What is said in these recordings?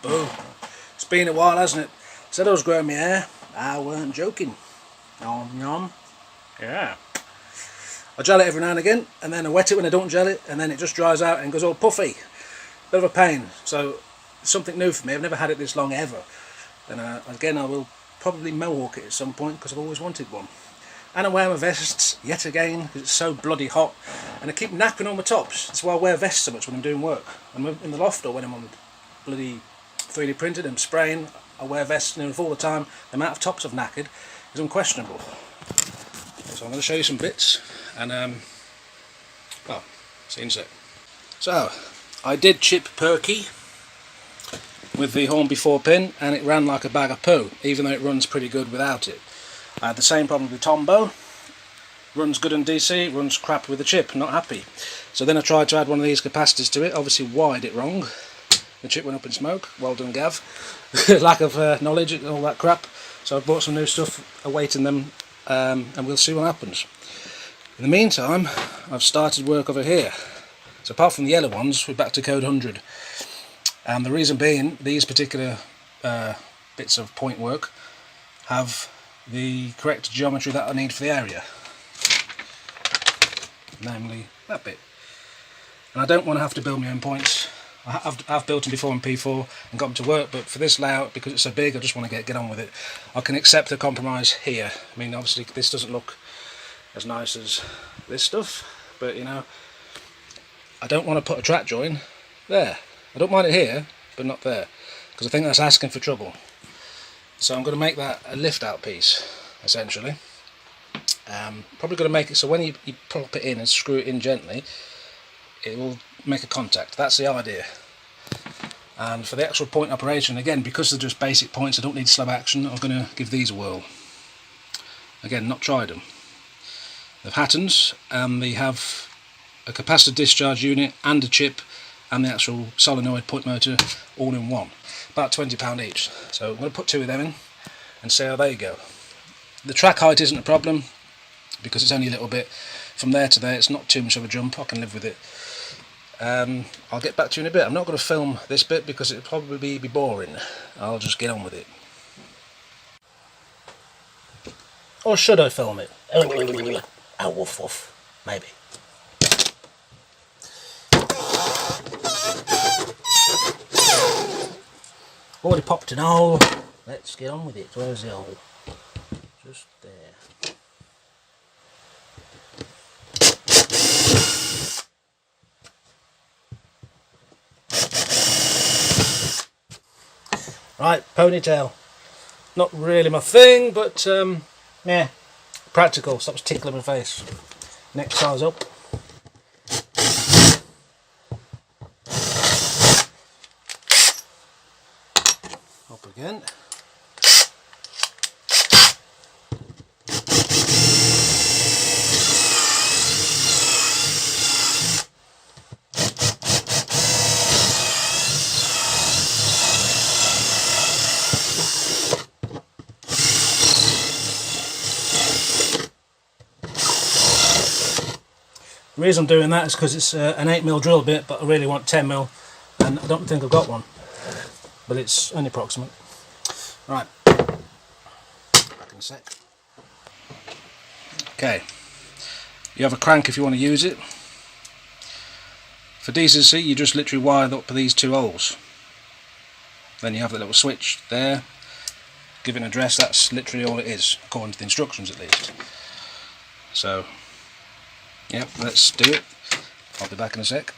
Oh, it's been a while, hasn't it? Said I was growing my hair. I weren't joking. Yum yum. Yeah. I gel it every now and again, and then I wet it when I don't gel it, and then it just dries out and goes all puffy. Bit of a pain. So it's something new for me. I've never had it this long ever. And again, I will probably mohawk it at some point because I've always wanted one. And I wear my vests yet again because it's so bloody hot, and I keep napping on my tops. That's why I wear vests so much when I'm doing work. I'm in the loft or when I'm on bloody 3D printed and spraying. I wear vests nearly all the time. The amount of tops I've knackered is unquestionable. So I'm going to show you some bits, and well, see you in a sec. So I did chip Perky with the Horn Before pin, and it ran like a bag of poo, even though it runs pretty good without it. I had the same problem with Tombow. Runs good on DC, runs crap with the chip, not happy. So then I tried to add one of these capacitors to it, obviously wired it wrong. The chip went up in smoke. Well done, Gav. Lack of knowledge and all that crap. So I've bought some new stuff awaiting them, and we'll see what happens. In the meantime, I've started work over here. So apart from the yellow ones, we're back to code 100. And the reason being, these particular bits of point work have the correct geometry that I need for the area, namely that bit. And I don't want to have to build my own points. I've built them before in P4 and got them to work, but for this layout, because it's so big, I just want to get on with it. I can accept the compromise here. I mean, obviously this doesn't look as nice as this stuff, but you know, I don't want to put a track join there. I don't mind it here, but not there, because I think that's asking for trouble. So I'm going to make that a lift out piece, essentially. Probably going to make it so when you plop it in and screw it in gently, it will make a contact. That's the idea. And for the actual point operation, again, because they're just basic points, I don't need slow action, I'm going to give these a whirl. Again, not tried them. They're Hattons, and they have a capacitor discharge unit and a chip and the actual solenoid point motor all in one. About £20 each. So I'm going to put two of them in and see how they go. The track height isn't a problem because it's only a little bit from there to there. It's not too much of a jump. I can live with it. I'll get back to you in a bit. I'm not going to film this bit because it'll probably be boring. I'll just get on with it. Or should I film it? Oh, woof woof. Maybe. Already popped an hole. Let's get on with it. Where's the hole? Just there. Right, ponytail. Not really my thing, but yeah, practical. Stops tickling my face. Next size up. Up again. The reason I'm doing that is because it's an 8mm drill bit, but I really want 10mm, and I don't think I've got one. But it's only approximate. Right, back in a sec. Okay, you have a crank if you want to use it. For decency, you just literally wire up these two holes. Then you have the little switch there. Give it an address, that's literally all it is, according to the instructions at least. So, yep, let's do it. I'll be back in a sec.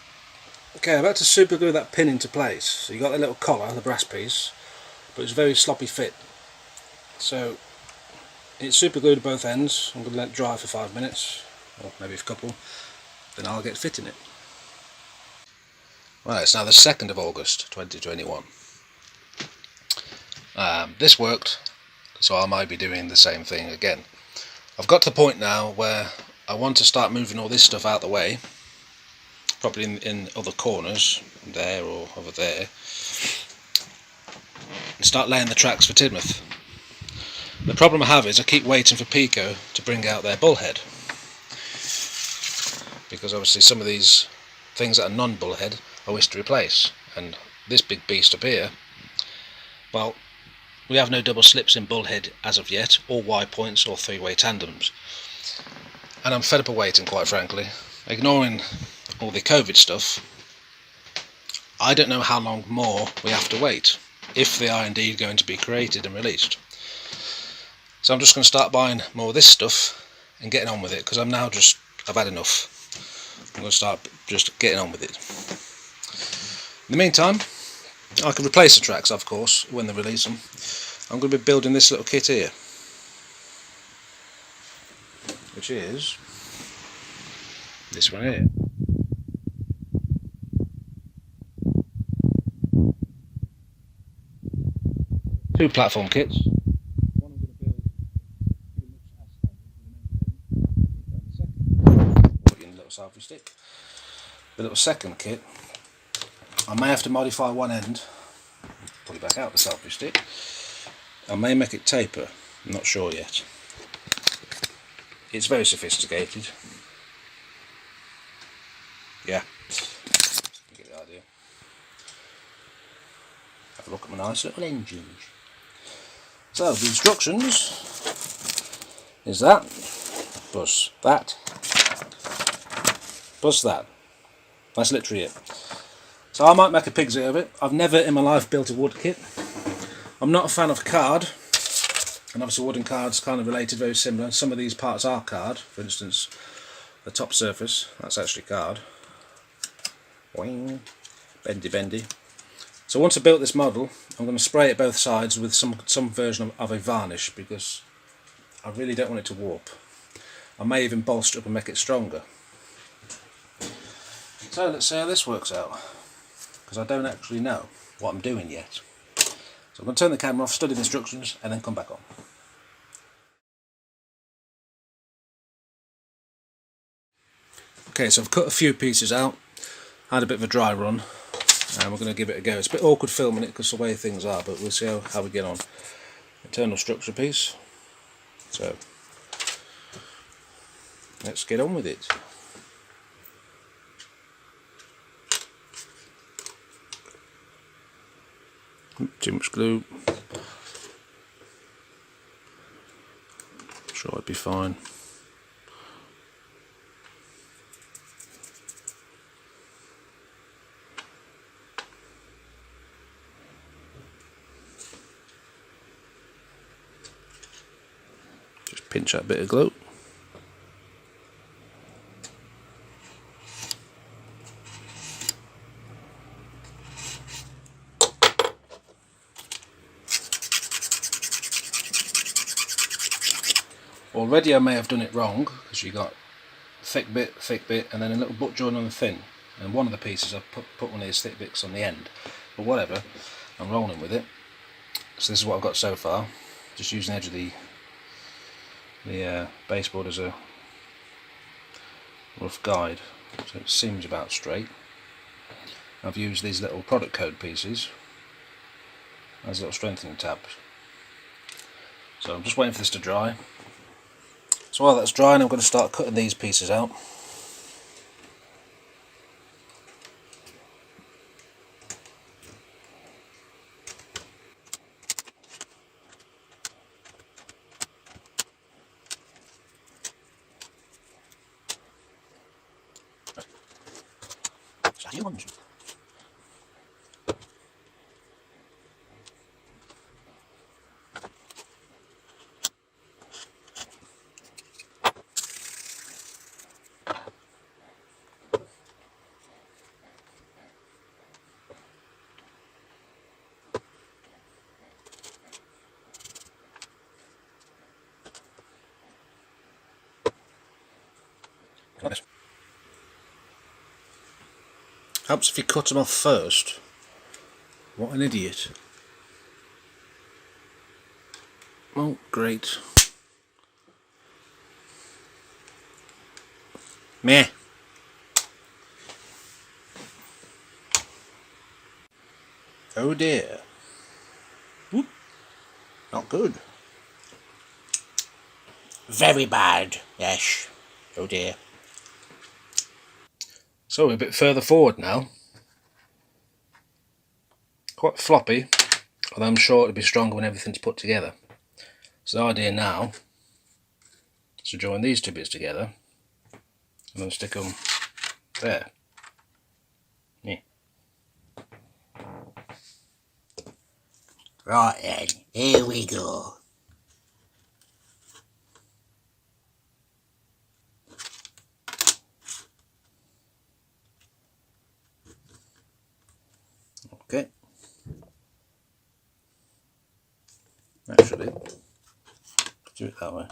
Okay, I'm about to super glue that pin into place. So you got the little collar, the brass piece, but it's a very sloppy fit. So it's super glued to both ends. I'm going to let it dry for 5 minutes, or maybe a couple, then I'll get fitting it. Right, it's now the 2nd of August 2021. This worked, so I might be doing the same thing again. I've got to the point now where I want to start moving all this stuff out the way, probably in other corners, there or over there, and start laying the tracks for Tidmouth. The problem I have is I keep waiting for Pico to bring out their bullhead, because obviously some of these things that are non-bullhead I wish to replace, and this big beast up here Well, we have no double slips in bullhead as of yet, or Y points or three-way tandems. And I'm fed up of waiting, quite frankly. Ignoring all the COVID stuff, I don't know how long more we have to wait, if they are indeed going to be created and released. So I'm just going to start buying more of this stuff and getting on with it, because I've had enough. I'm going to start just getting on with it. In the meantime, I can replace the tracks, of course, when they release them. I'm going to be building this little kit here, which is this one here. Two platform kits. One I'm going to build pretty much as standard. Put in a little selfie stick. The little second kit, I may have to modify one end, pull it back out the selfie stick. I may make it taper, I'm not sure yet. It's very sophisticated. Yeah, you get the idea. Have a look at my nice little engines. So the instructions is that, plus that, plus that. That's literally it. So I might make a pig's ear of it. I've never in my life built a wood kit. I'm not a fan of card, and obviously wooden card's kind of related, very similar. Some of these parts are card. For instance, the top surface, that's actually card. Boing. Bendy bendy. So once I built this model, I'm going to spray it both sides with some version of a varnish, because I really don't want it to warp. I may even bolster it up and make it stronger. So let's see how this works out, because I don't actually know what I'm doing yet. So I'm going to turn the camera off, study the instructions, and then come back on. Okay, so I've cut a few pieces out, had a bit of a dry run, and we're going to give it a go. It's a bit awkward filming it because of the way things are, but we'll see how we get on. Internal structure piece. So let's get on with it. Too much glue. Sure, I'd be fine. Just pinch that bit of glue. Already I may have done it wrong, because you got thick bit, and then a little butt joint on the thin. And one of the pieces I've put one of these thick bits on the end. But whatever, I'm rolling with it. So this is what I've got so far. Just using the edge of the baseboard as a rough guide, so it seems about straight. I've used these little product code pieces as little strengthening tabs. So I'm just waiting for this to dry. So while that's drying, I'm going to start cutting these pieces out. Like this. Helps if you cut them off first. What an idiot. Oh, great. Meh. Oh dear. Whoop. Not good. Very bad. Yes. Oh dear. So we're a bit further forward now. Quite floppy. although I'm sure it'll be stronger when everything's put together. So the idea now is to join these two bits together and then stick them there. Yeah. Right then, here we go. Okay. Actually, do it that way.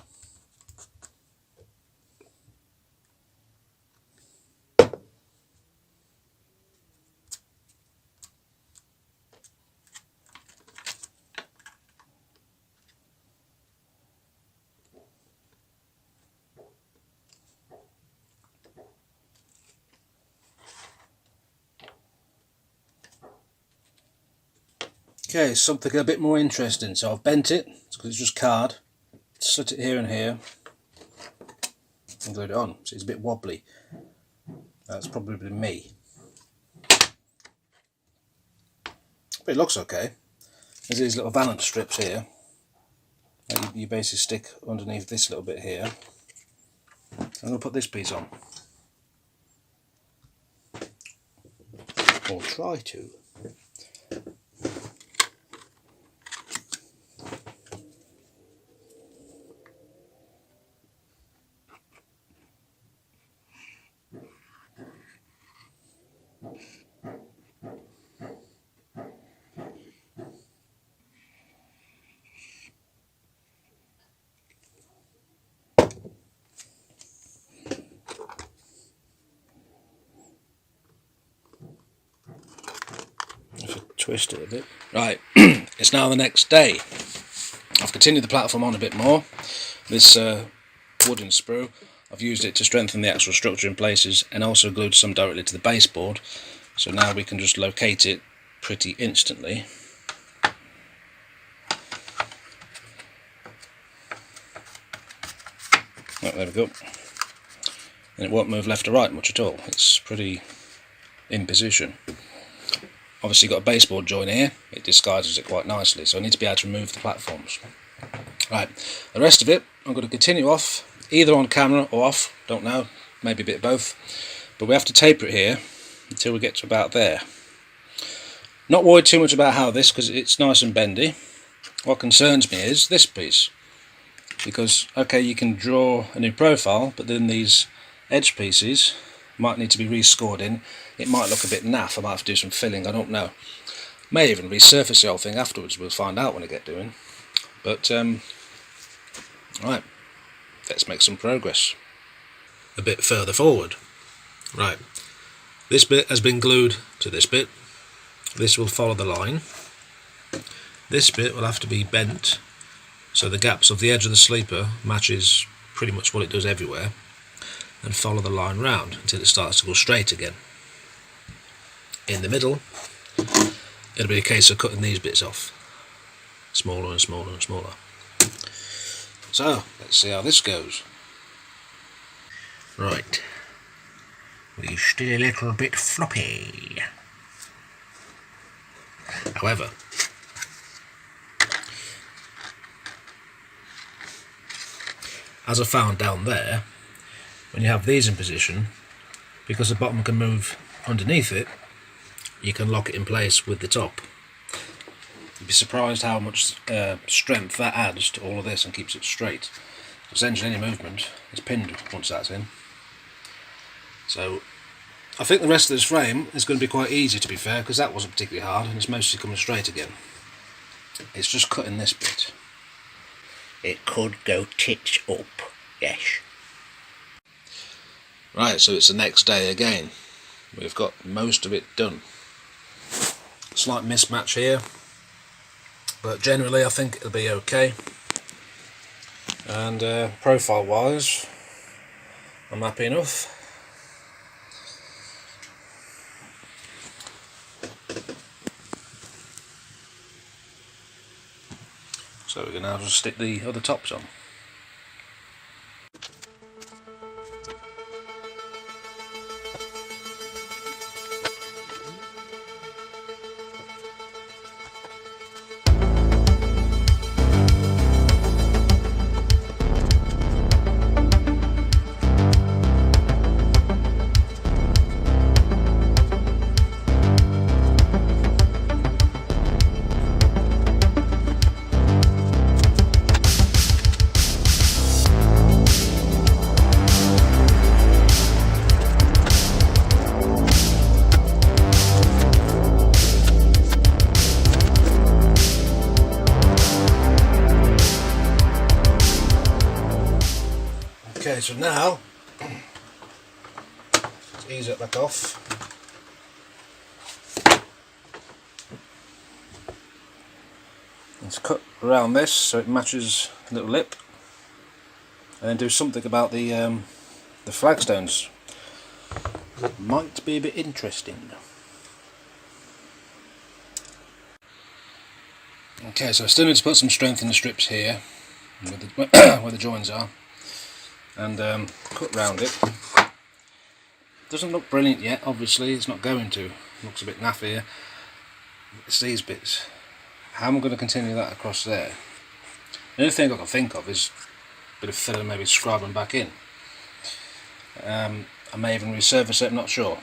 Okay, something a bit more interesting. So I've bent it because it's just card, slit it here and here, and glued it on. So it's a bit wobbly. That's probably me. But it looks okay. There's these little valance strips here that you basically stick underneath this little bit here. I'm going to put this piece on. Or try to. Twist it a bit. Right, it's now the next day. I've continued the platform on a bit more. This wooden sprue, I've used it to strengthen the actual structure in places and also glued some directly to the baseboard. So now we can just locate it pretty instantly. Oh, there we go. And it won't move left or right much at all. It's pretty in position. Obviously got a baseboard joint here, it disguises it quite nicely, so I need to be able to remove the platforms. Right, the rest of it I'm going to continue off, either on camera or off, don't know, maybe a bit of both, but we have to taper it here until we get to about there. Not worried too much about how this, because it's nice and bendy. What concerns me is this piece, because okay, you can draw a new profile, but then these edge pieces might need to be rescored in. It might look a bit naff, I might have to do some filling, I don't know. May even resurface the whole thing afterwards, we'll find out when I get doing. But, right, let's make some progress. A bit further forward. Right, this bit has been glued to this bit. This will follow the line. This bit will have to be bent, so the gaps of the edge of the sleeper matches pretty much what it does everywhere, and follow the line round until it starts to go straight again. In the middle, it'll be a case of cutting these bits off, smaller and smaller and smaller. So, let's see how this goes. Right, we're still a little bit floppy. However, as I found down there, when you have these in position, because the bottom can move underneath it, you can lock it in place with the top. You'd be surprised how much strength that adds to all of this and keeps it straight. Essentially any movement is pinned once that's in. So I think the rest of this frame is going to be quite easy, to be fair, because that wasn't particularly hard and it's mostly coming straight again. It's just cutting this bit. It could go tits up, yes. Right, so it's the next day again. We've got most of it done. Slight mismatch here, but generally I think it'll be okay. And profile wise, I'm happy enough. So we can now just stick the other tops on. Okay, so now let's ease it back off. Let's cut around this so it matches the little lip, and then do something about the flagstones. Might be a bit interesting. Okay, so I still need to put some strength in the strips here, where the joins are, and cut round it. Doesn't look brilliant yet, obviously, it's not going to. It looks a bit naff here. It's these bits. How am I going to continue that across there? The only thing I can think of is a bit of filler, maybe scribe them back in. I may even resurface it, I'm not sure,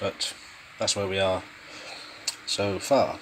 but that's where we are so far.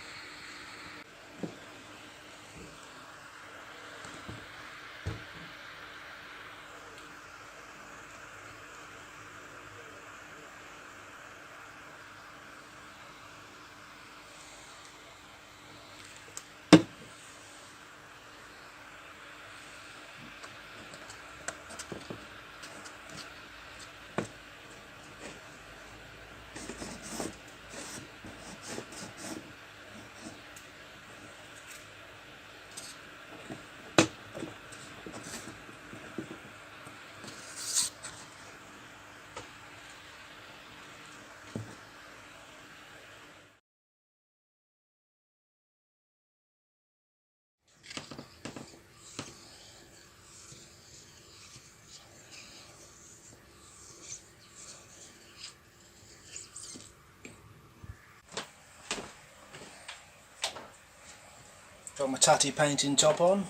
Got my tatty painting top on.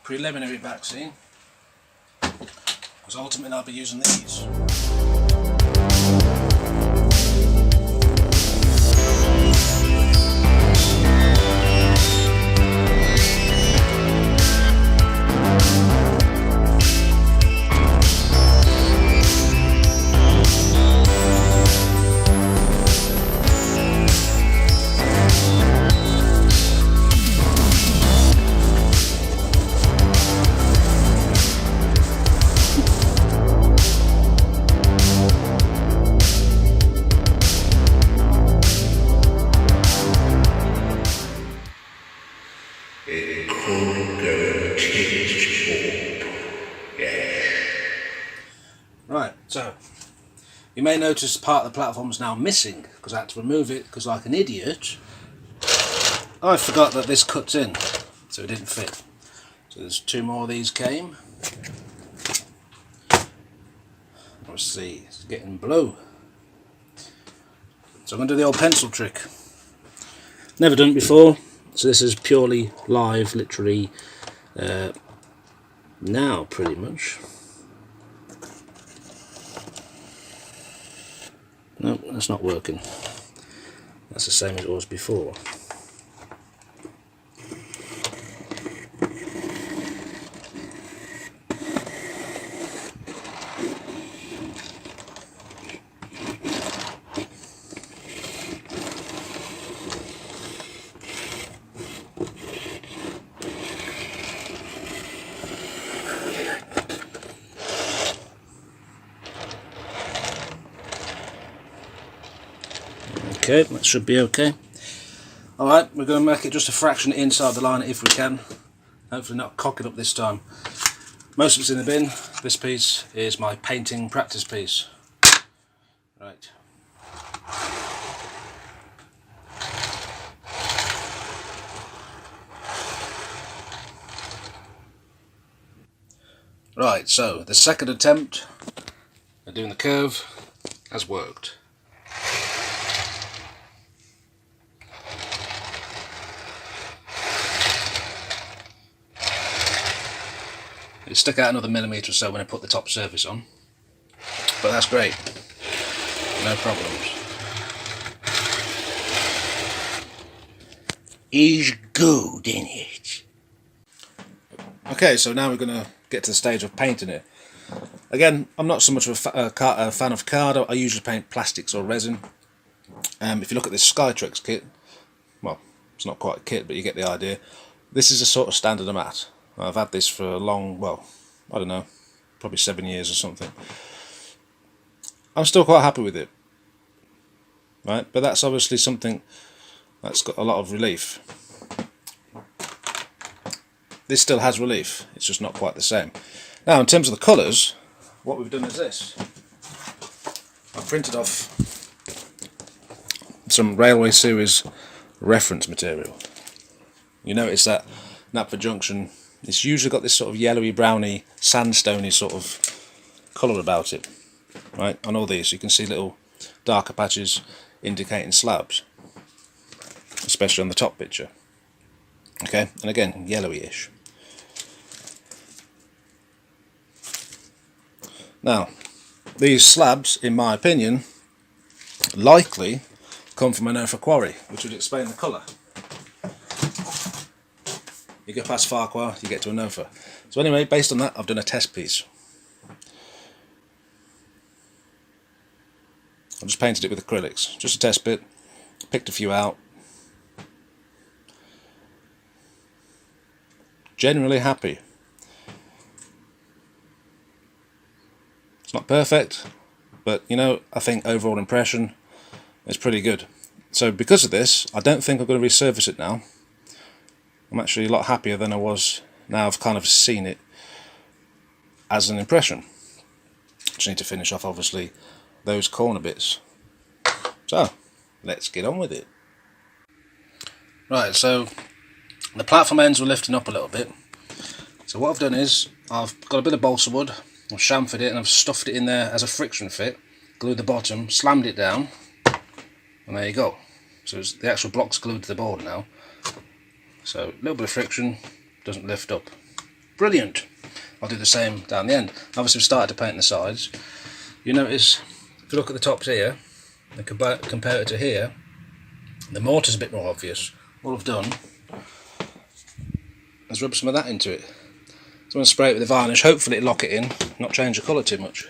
Preliminary vaccine, because ultimately I'll be using these. Right, so you may notice part of the platform is now missing because I had to remove it because, like an idiot, I forgot that this cuts in, so it didn't fit. So there's two more of these came. Let's see, it's getting blue. So I'm going to do the old pencil trick. Never done it before, so this is purely live, literally now pretty much. No, that's not working. That's the same as it was before. Okay, that should be okay. Alright, we're going to make it just a fraction inside the line if we can. Hopefully not cock it up this time. Most of it's in the bin. This piece is my painting practice piece. Right. Right, so the second attempt at doing the curve has worked. It stuck out another millimetre or so when I put the top surface on, but that's great, no problems. Is good, isn't it? Okay, so now we're going to get to the stage of painting it. Again, I'm not so much of a fan of card. I usually paint plastics or resin. If you look at this Skytrex kit, well, it's not quite a kit, but you get the idea. This is a sort of standard mat. I've had this for a long, well, I don't know, probably 7 years or something. I'm still quite happy with it, right? But that's obviously something that's got a lot of relief. This still has relief, it's just not quite the same. Now, in terms of the colours, what we've done is this. I've printed off some Railway Series reference material. You notice that Knapford Junction, it's usually got this sort of yellowy, browny, sandstony sort of colour about it, right? On all these you can see little darker patches indicating slabs, especially on the top picture. Okay, and again, yellowy-ish. Now, these slabs, in my opinion, likely come from an Knapford quarry, which would explain the colour. You go past Farquhar, you get to a Knapford. So anyway, based on that, I've done a test piece. I just painted it with acrylics, just a test bit, picked a few out. Generally happy. It's not perfect, but you know, I think overall impression is pretty good. So because of this, I don't think I'm going to resurface it now. I'm actually a lot happier than I was now I've kind of seen it as an impression. Just need to finish off obviously those corner bits. So let's get on with it. Right, so the platform ends were lifting up a little bit. So what I've done is I've got a bit of balsa wood, I've chamfered it and I've stuffed it in there as a friction fit, glued the bottom, slammed it down, and there you go. So the actual block's glued to the board now. So a little bit of friction, doesn't lift up. Brilliant! I'll do the same down the end. Obviously we've started to paint the sides. You notice, if you look at the tops here, and compare it to here, the mortar's a bit more obvious. What I've done is rub some of that into it. So I'm going to spray it with the varnish, hopefully it'll lock it in, not change the colour too much.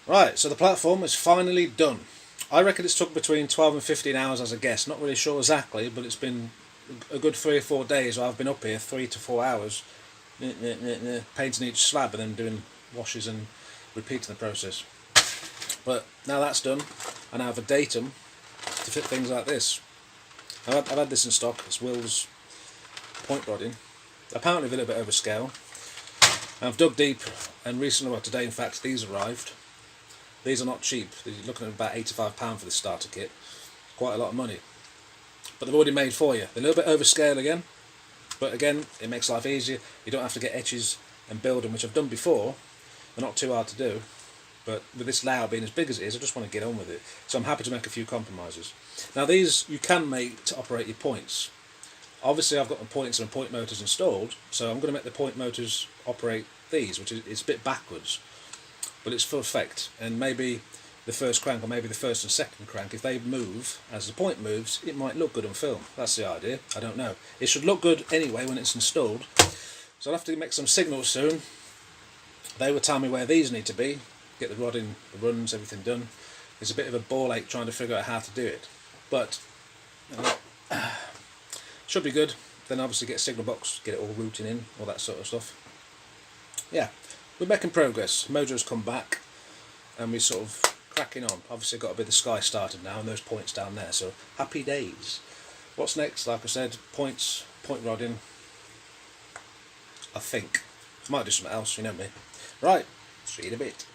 Right, so the platform is finally done. I reckon it's took between 12 and 15 hours as a guess. Not really sure exactly, but it's been a good 3 or 4 days. I've been up here 3 to 4 hours painting each slab and then doing washes and repeating the process. But now that's done, I now have a datum to fit things like this. I've had this in stock. It's Will's point rodding. Apparently a little bit overscale. I've dug deep, and recently, well today in fact, these arrived. These are not cheap. You're looking at about £85 for this starter kit. Quite a lot of money. But they've already made for you. They're a little bit overscale again, but again, it makes life easier. You don't have to get etches and build them, which I've done before. They're not too hard to do. But with this layout being as big as it is, I just want to get on with it. So I'm happy to make a few compromises. Now these you can make to operate your points. Obviously I've got the points and point motors installed, so I'm going to make the point motors operate these, which is it's a bit backwards. But it's full effect, and maybe the first crank or maybe the first and second crank, if they move as the point moves, it might look good on film. That's the idea. I don't know. It should look good anyway when it's installed. So I'll have to make some signals soon. They will tell me where these need to be. Get the rodding, the runs, everything done. It's a bit of a ball ache trying to figure out how to do it, but should be good. Then obviously get a signal box, get it all routing in, all that sort of stuff. Yeah, we're making progress. MoJo's come back, and we're sort of cracking on. Obviously got a bit of the sky started now, and those points down there. So happy days. What's next? Like I said, points, point rodding. I think might do something else. You know me. Right. See you in a bit.